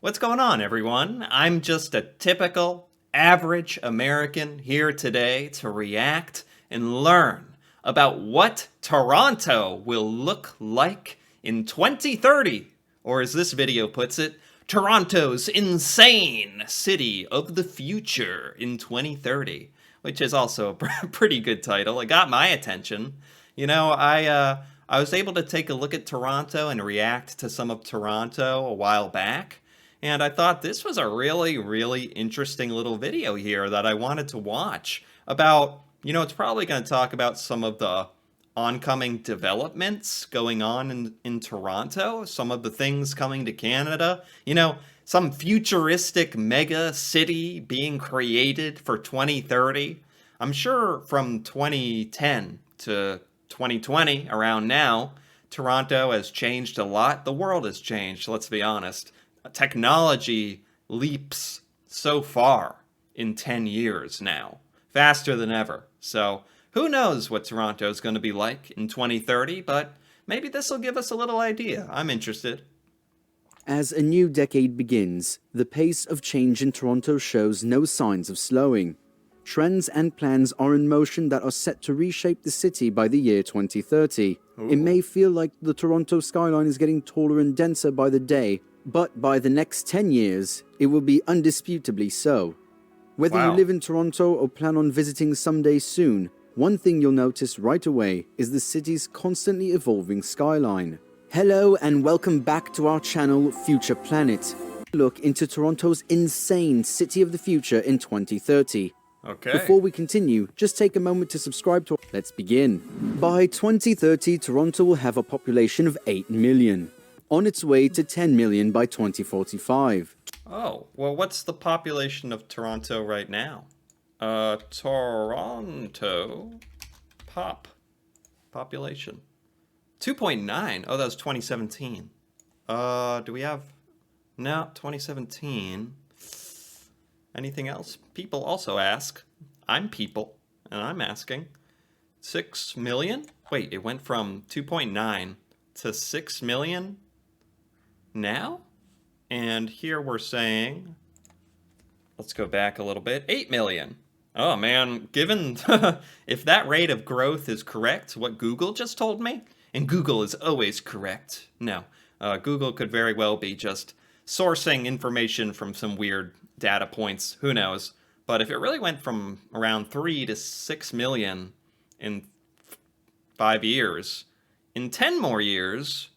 What's going on, everyone? I'm just a typical, average American here today to react and learn about what Toronto will look like in 2030. Or as this video puts it, Toronto's insane city of the future in 2030, which is also a pretty good title. It got my attention. I was able to take a look at Toronto and react to some of Toronto a while back. And I thought this was a really, really interesting little video here that I wanted to watch about, it's probably going to talk about some of the oncoming developments going on in Toronto, some of the things coming to Canada, some futuristic mega city being created for 2030. I'm sure from 2010 to 2020, around now, Toronto has changed a lot. The world has changed, let's be honest. Technology leaps so far in 10 years now, faster than ever. So who knows what Toronto is going to be like in 2030, but maybe this will give us a little idea. I'm interested. As a new decade begins, the pace of change in Toronto shows no signs of slowing. Trends and plans are in motion that are set to reshape the city by the year 2030. It may feel like the Toronto skyline is getting taller and denser by the day, but by the next 10 years, it will be undisputably so. Whether Wow. you live in Toronto or plan on visiting someday soon, one thing you'll notice right away is the city's constantly evolving skyline. Hello and welcome back to our channel, Future Planet. Look into Toronto's insane city of the future in 2030. Okay. Before we continue, just take a moment to subscribe to. Let's begin. By 2030, Toronto will have a population of 8 million, on its way to 10 million by 2045. Oh, well, what's the population of Toronto right now? Toronto population. 2.9. Oh, that was 2017. Do we have... No, 2017. Anything else? People also ask. I'm people, and I'm asking. 6 million? Wait, it went from 2.9 to 6 million now? And here we're saying, let's go back a little bit, 8 million. Oh man, given if that rate of growth is correct, what Google just told me, and Google is always correct. No, Google could very well be just sourcing information from some weird data points, who knows. But if it really went from around 3 to 6 million in 5 years, in 10 more years,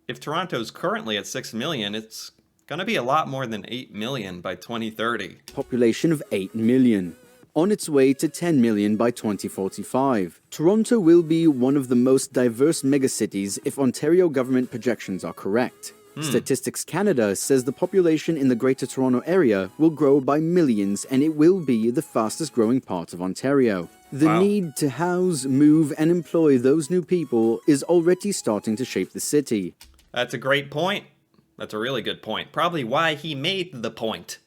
if Toronto's currently at 6 million, it's gonna be a lot more than 8 million by 2030. Population of 8 million, on its way to 10 million by 2045. Toronto will be one of the most diverse megacities if Ontario government projections are correct. Statistics Canada says the population in the Greater Toronto Area will grow by millions and it will be the fastest growing part of Ontario. The Wow. need to house, move, and employ those new people is already starting to shape the city. That's a great point. That's a really good point. Probably why he made the point.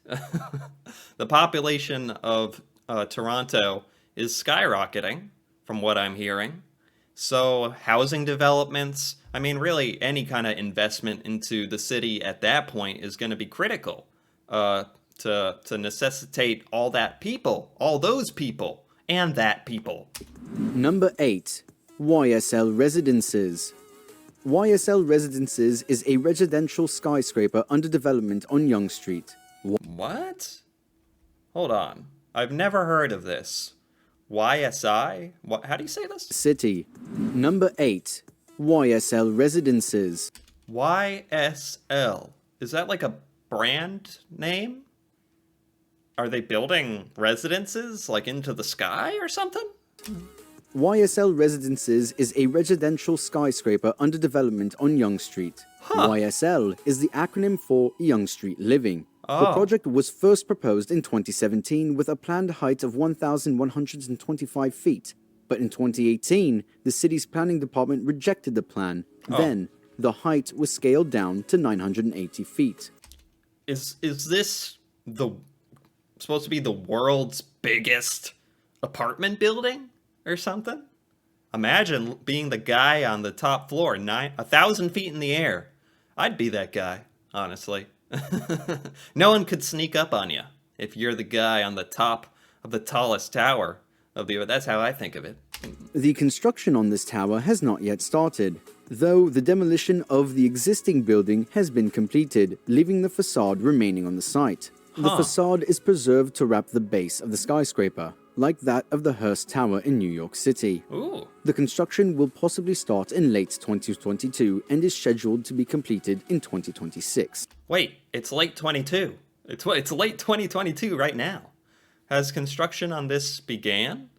The population of Toronto is skyrocketing, from what I'm hearing. So housing developments, I mean, really any kind of investment into the city at that point is going to be critical to necessitate all those people, and that people. Number 8. YSL Residences. YSL Residences is a residential skyscraper under development on Yonge Street. What? Hold on. I've never heard of this. YSI? What? How do you say this? City. Number 8. YSL Residences. YSL. Is that like a brand name? Are they building residences like into the sky or something? YSL Residences is a residential skyscraper under development on Yonge Street. YSL is the acronym for Yonge Street Living. The project was first proposed in 2017 with a planned height of 1,125 feet, but in 2018, the city's planning department rejected the plan. Then, the height was scaled down to 980 feet. Is this supposed to be the world's biggest apartment building or something? Imagine being the guy on the top floor, 1,000 feet in the air. I'd be that guy, honestly. No one could sneak up on you if you're the guy on the top of the tallest tower of the. That's how I think of it. The construction on this tower has not yet started, though the demolition of the existing building has been completed, leaving the facade remaining on the site. The facade is preserved to wrap the base of the skyscraper, like that of the Hearst Tower in New York City. Ooh. The construction will possibly start in late 2022 and is scheduled to be completed in 2026. Wait, it's late 22. It's late 2022 right now. Has construction on this began?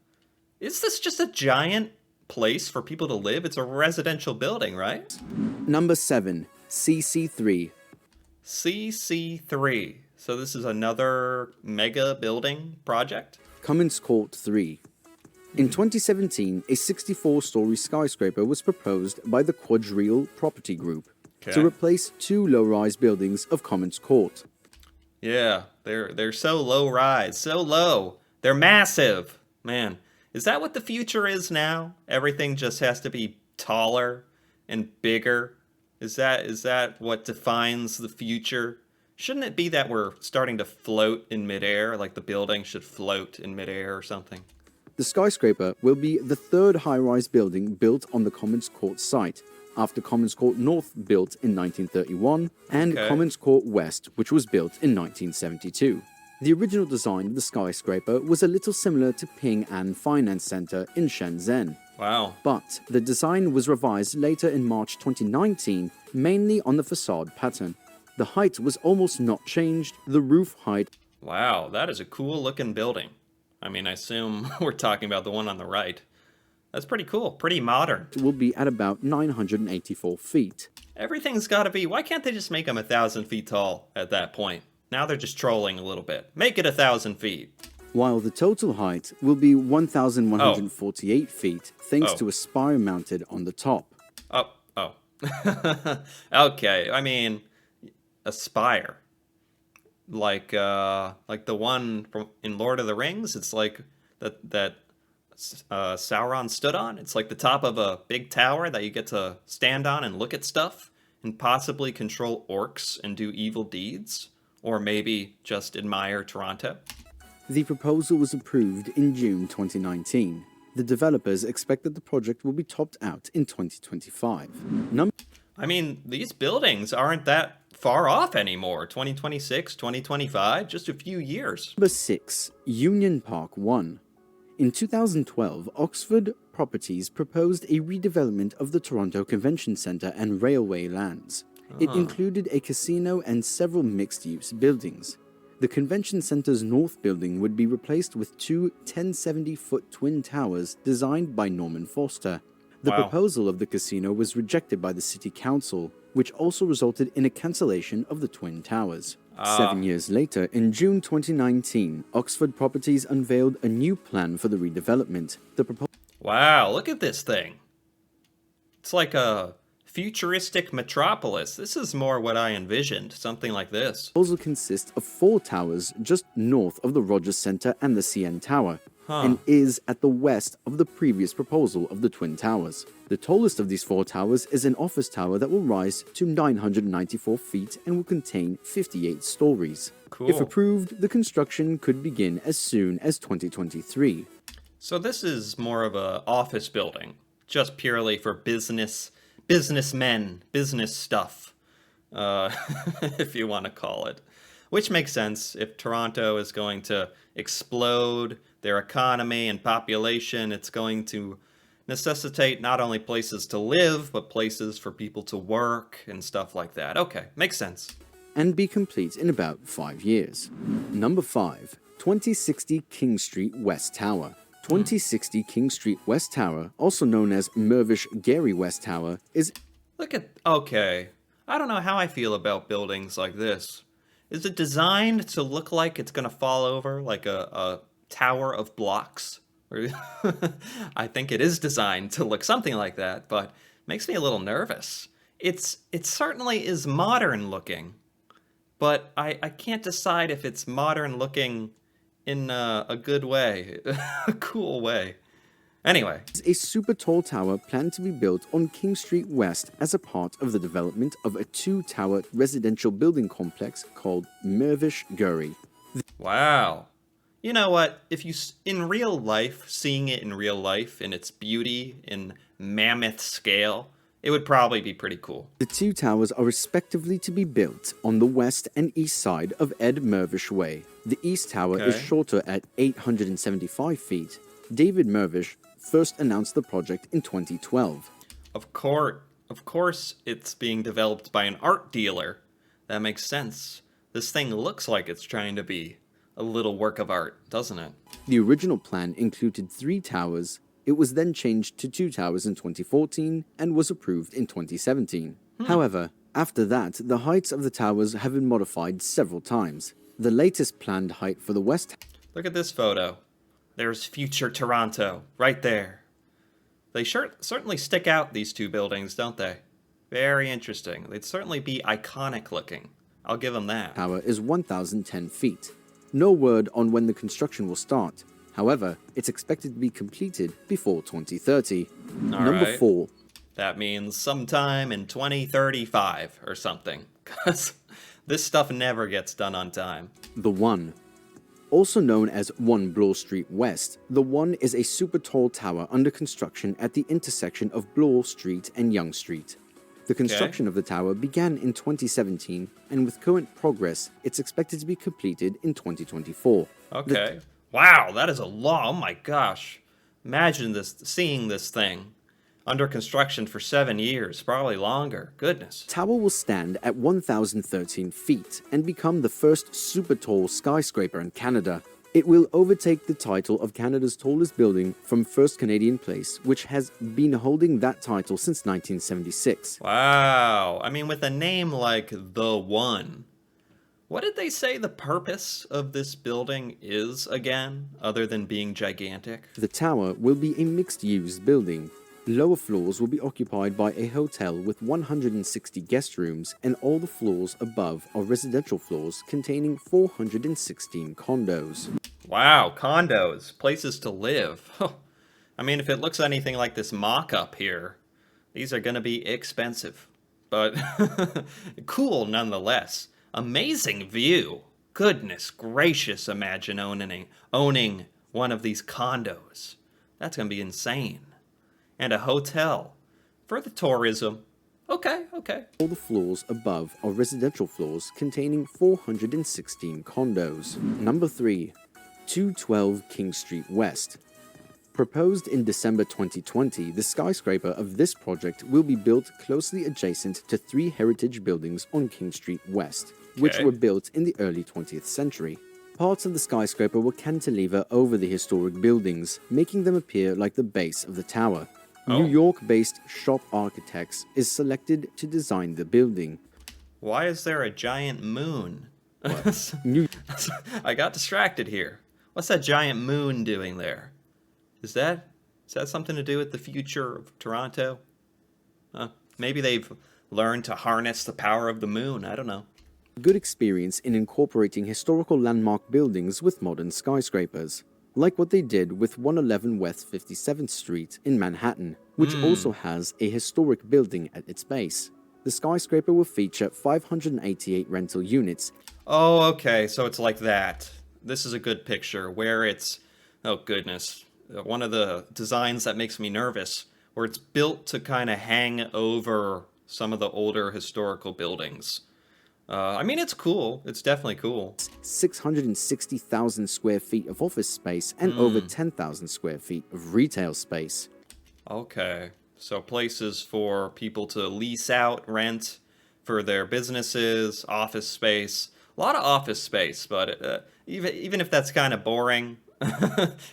Is this just a giant place for people to live? It's a residential building, right? Number 7. CC3. CC3. So this is another mega building project? Cummins Court 3. In 2017, a 64-story skyscraper was proposed by the Quadrille Property Group to replace two low-rise buildings of Cummins Court. Yeah, they're so low-rise, so low. They're massive. Man, is that what the future is now? Everything just has to be taller and bigger? Is that what defines the future? Shouldn't it be that we're starting to float in midair, like the building should float in midair or something? The skyscraper will be the third high-rise building built on the Cummins Court site, after Cummins Court North built in 1931 and Cummins Court West, which was built in 1972. The original design of the skyscraper was a little similar to Ping An Finance Center in Shenzhen. Wow. But the design was revised later in March 2019, mainly on the facade pattern. The height was almost not changed, the roof height. Wow, that is a cool looking building. I mean, I assume we're talking about the one on the right. That's pretty cool, pretty modern. Will be at about 984 feet. Everything's gotta be, why can't they just make them 1,000 feet tall at that point? Now they're just trolling a little bit. Make it 1,000 feet. While the total height will be 1,148 feet, thanks to a spire mounted on the top. Oh. Okay, I mean, a spire. Like the one from in Lord of the Rings. It's like that Sauron stood on. It's like the top of a big tower that you get to stand on and look at stuff and possibly control orcs and do evil deeds, or maybe just admire Toronto. The proposal was approved in June 2019. The developers expect that the project will be topped out in 2025. I mean, these buildings aren't that far off anymore. 2026, 2025, just a few years. Number 6. Union Park 1. In 2012, Oxford Properties proposed a redevelopment of the Toronto Convention Centre and railway lands. It included a casino and several mixed-use buildings. The Convention Centre's north building would be replaced with two 1070-foot twin towers designed by Norman Foster. The proposal of the casino was rejected by the City Council, which also resulted in a cancellation of the twin towers. 7 years later, in June 2019, Oxford Properties unveiled a new plan for the redevelopment. Wow, look at this thing. It's like a futuristic metropolis. This is more what I envisioned, something like this. The proposal consists of 4 towers just north of the Rogers Centre and the CN Tower, and is at the west of the previous proposal of the Twin Towers. The tallest of these 4 towers is an office tower that will rise to 994 feet and will contain 58 stories. Cool. If approved, the construction could begin as soon as 2023. So this is more of a office building, just purely for businessmen, business stuff, if you want to call it. Which makes sense if Toronto is going to explode their economy and population. It's going to necessitate not only places to live, but places for people to work and stuff like that. Okay, makes sense. And be complete in about 5 years. Number 5. 2060 King Street West Tower. 2060 King Street West Tower, also known as Mervish Gary West Tower, is... Okay. I don't know how I feel about buildings like this. Is it designed to look like it's going to fall over, like a tower of blocks? I think it is designed to look something like that, but makes me a little nervous. It certainly is modern looking, but I can't decide if it's modern looking in a good way, a cool way. Anyway, Is a super tall tower planned to be built on King Street West as a part of the development of a two-tower residential building complex called Mirvish Guri. wow. You know what? If you, in real life, seeing it in real life, in its beauty, in mammoth scale, it would probably be pretty cool. The two towers are respectively to be built on the west and east side of Ed Mirvish Way. The east tower is Okay. shorter at 875 feet. David Mirvish first announced the project in 2012. Of course, it's being developed by an art dealer. That makes sense. This thing looks like it's trying to be a little work of art, doesn't it? The original plan included 3 towers. It was then changed to 2 towers in 2014 and was approved in 2017. However, after that, the heights of the towers have been modified several times. The latest planned height for the west Look at this photo. There's future Toronto, right there. They certainly stick out, these two buildings, don't they? Very interesting. They'd certainly be iconic looking. I'll give them that. tower is 1,010 feet. No word on when the construction will start. However, it's expected to be completed before 2030. Number right. 4. That means sometime in 2035 or something. Because this stuff never gets done on time. The One. Also known as 1 Bloor Street West, The One is a super tall tower under construction at the intersection of Bloor Street and Yonge Street. The construction of the tower began in 2017, and with current progress, it's expected to be completed in 2024. Okay. Wow, that is a lot. Oh my gosh. Imagine seeing this thing under construction for 7 years, probably longer. Goodness. Tower will stand at 1,013 feet and become the first super tall skyscraper in Canada. It will overtake the title of Canada's tallest building from First Canadian Place, which has been holding that title since 1976. Wow. I mean, with a name like The One, what did they say the purpose of this building is again, other than being gigantic? The tower will be a mixed-use building. Lower floors will be occupied by a hotel with 160 guest rooms, and all the floors above are residential floors containing 416 condos. Wow, condos, places to live. I mean, if it looks anything like this mock-up here, these are going to be expensive. But cool nonetheless. Amazing view. Goodness gracious, imagine owning one of these condos. That's going to be insane. And a hotel for the tourism. Okay. All the floors above are residential floors containing 416 condos. Number 3. 212 King Street West. Proposed in December 2020, the skyscraper of this project will be built closely adjacent to 3 heritage buildings on King Street West, which Okay. were built in the early 20th century. Parts of the skyscraper will cantilever over the historic buildings, making them appear like the base of the tower. New York-based Shop Architects is selected to design the building. Why is there a giant moon? New I got distracted here. What's that giant moon doing there? Is that something to do with the future of Toronto? Maybe they've learned to harness the power of the moon. I don't know. good experience in incorporating historical landmark buildings with modern skyscrapers, like what they did with 111 West 57th Street in Manhattan, which also has a historic building at its base. The skyscraper will feature 588 rental units. Oh, okay, so it's like that. This is a good picture where it's, oh goodness, one of the designs that makes me nervous, where it's built to kind of hang over some of the older historical buildings. I mean, it's cool. It's definitely cool. 660,000 square feet of office space and over 10,000 square feet of retail space. Okay, so places for people to lease out, rent for their businesses, office space. A lot of office space, but even if that's kind of boring,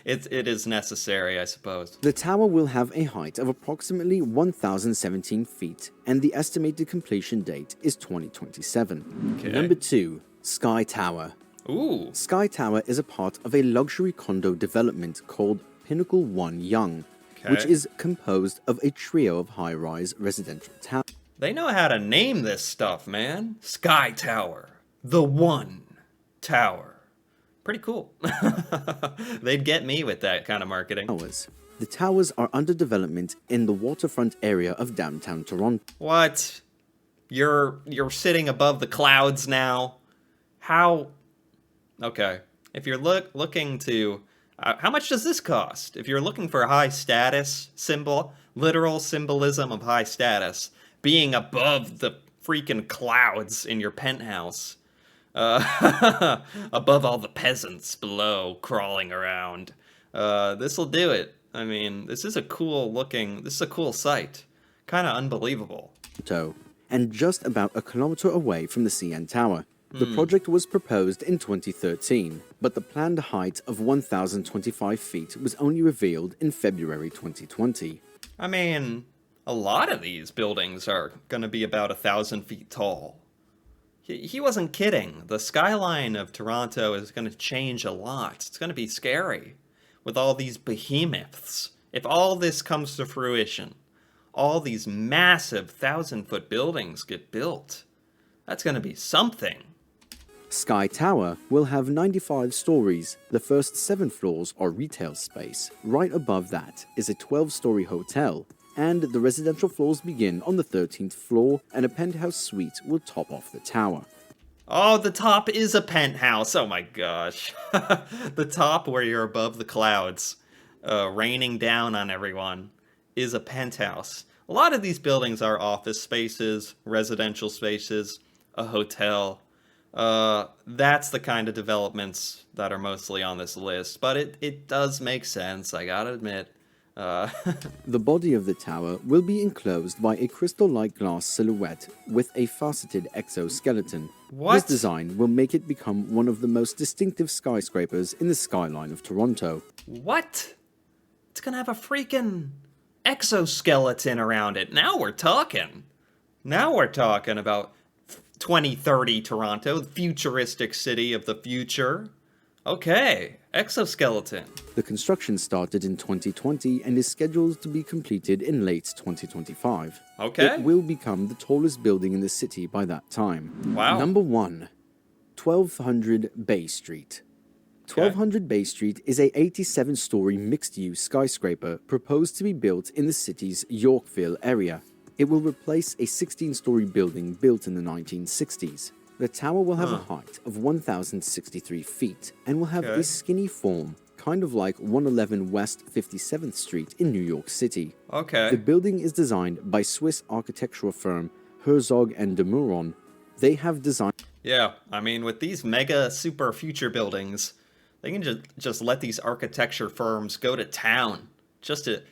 it is necessary, I suppose. The tower will have a height of approximately 1,017 feet, and the estimated completion date is 2027. Okay. Number 2. Sky Tower. Ooh, Sky Tower is a part of a luxury condo development called Pinnacle One Yonge, which Okay. is composed of a trio of high-rise residential towers. they know how to name this stuff, man. Sky Tower. The One Tower. Pretty cool. They'd get me with that kind of marketing. The towers are under development in the waterfront area of downtown Toronto. What? You're sitting above the clouds now? How? Okay. If you're looking to, how much does this cost? If you're looking for a high status symbol, literal symbolism of high status, being above the freaking clouds in your penthouse, above all the peasants below crawling around, this'll do it. I mean, this is a cool site. Kind of unbelievable. And just about a kilometer away from the CN Tower. The project was proposed in 2013, but the planned height of 1,025 feet was only revealed in February 2020. I mean, a lot of these buildings are going to be about 1,000 feet tall. He wasn't kidding. The skyline of Toronto is going to change a lot. It's going to be scary with all these behemoths. If all this comes to fruition, all these massive 1,000-foot buildings get built, that's going to be something. Sky Tower will have 95 stories. The first 7 floors are retail space. Right above that is a 12-story hotel, and the residential floors begin on the 13th floor, and a penthouse suite will top off the tower. Oh, the top is a penthouse. Oh my gosh. The top where you're above the clouds, raining down on everyone, is a penthouse. A lot of these buildings are office spaces, residential spaces, a hotel. That's the kind of developments that are mostly on this list, but it does make sense, I gotta admit. The body of the tower will be enclosed by a crystal-like glass silhouette with a faceted exoskeleton. What? This design will make it become one of the most distinctive skyscrapers in the skyline of Toronto. What? It's gonna have a freaking exoskeleton around it. Now we're talking. Now we're talking about 2030 Toronto, the futuristic city of the future. Okay, exoskeleton. The construction started in 2020 and is scheduled to be completed in late 2025. Okay. It will become the tallest building in the city by that time. Wow. Number 1. 1200 Bay Street. 1200 Bay Street is a 87-story mixed-use skyscraper proposed to be built in the city's Yorkville area. It will replace a 16-story building built in the 1960s. The tower will have a height of 1,063 feet and will have a skinny form, kind of like 111 West 57th Street in New York City. Okay. The building is designed by Swiss architectural firm Herzog and de Meuron. They have designed... Yeah, I mean, with these mega super future buildings, they can just let these architecture firms go to town just to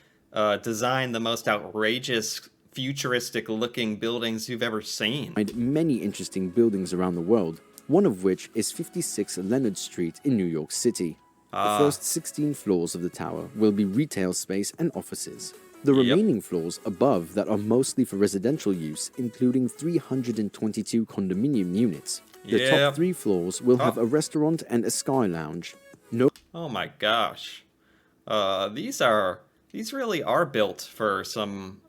design the most outrageous futuristic looking buildings you've ever seen. Many interesting buildings around the world, one of which is 56 Leonard Street in New York City. The first 16 floors of the tower will be retail space and offices. The remaining floors above that are mostly for residential use, including 322 condominium units. The top 3 floors will have a restaurant and a sky lounge. Oh my gosh. These really are built for some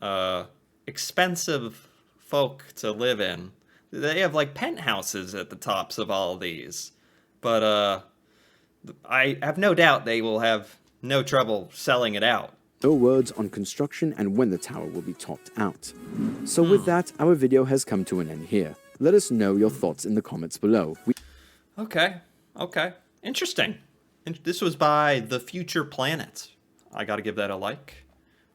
expensive folk to live in. They have like penthouses at the tops of all of these. But I have no doubt they will have no trouble selling it out. No words on construction and when the tower will be topped out. So with that, our video has come to an end here. Let us know your thoughts in the comments below. Okay. Interesting. This was by The Future Planet. I gotta give that a like.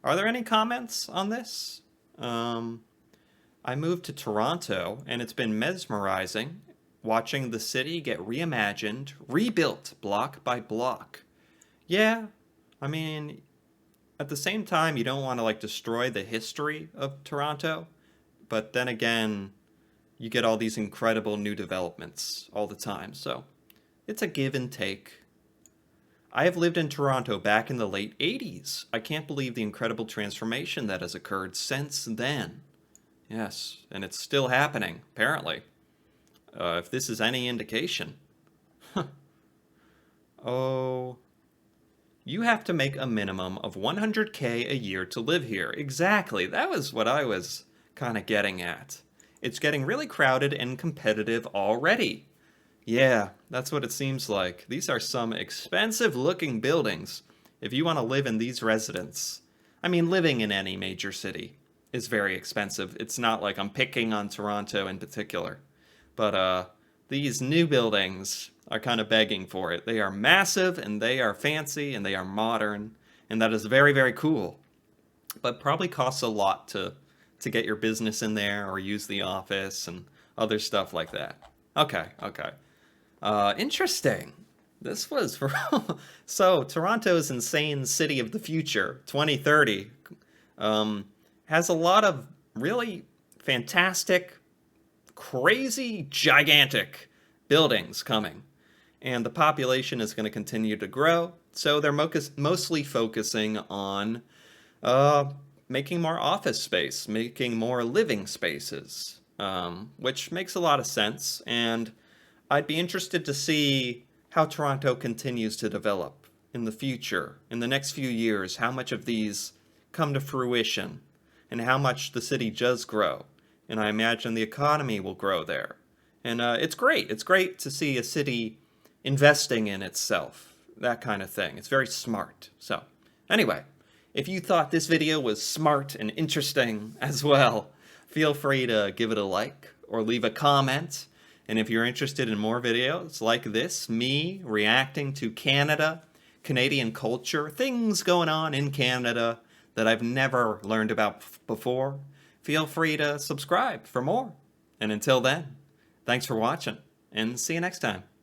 Are there any comments on this? I moved to Toronto, and it's been mesmerizing watching the city get reimagined, rebuilt block by block. Yeah, I mean, at the same time, you don't want to like destroy the history of Toronto, but then again, you get all these incredible new developments all the time, so it's a give and take. I have lived in Toronto back in the late 80s. I can't believe the incredible transformation that has occurred since then. Yes, and it's still happening, apparently. If this is any indication. Oh, you have to make a minimum of 100K a year to live here. Exactly, that was what I was kind of getting at. It's getting really crowded and competitive already. Yeah, that's what it seems like. These are some expensive looking buildings. If you want to live in these residences, I mean, living in any major city is very expensive. It's not like I'm picking on Toronto in particular. But these new buildings are kind of begging for it. They are massive, and they are fancy, and they are modern, and that is very, very cool. But probably costs a lot to get your business in there or use the office and other stuff like that. Okay, okay. Interesting. This was for so Toronto's insane city of the future, 2030, has a lot of really fantastic, crazy, gigantic buildings coming, and the population is going to continue to grow. So they're mostly focusing on making more office space, making more living spaces, which makes a lot of sense. And I'd be interested to see how Toronto continues to develop in the future, in the next few years, how much of these come to fruition, and how much the city does grow. And I imagine the economy will grow there. And it's great. It's great to see a city investing in itself, that kind of thing. It's very smart. So, anyway, if you thought this video was smart and interesting as well, feel free to give it a like or leave a comment. And if you're interested in more videos like this, me reacting to Canada, Canadian culture, things going on in Canada that I've never learned about before, feel free to subscribe for more. And until then, thanks for watching, and see you next time.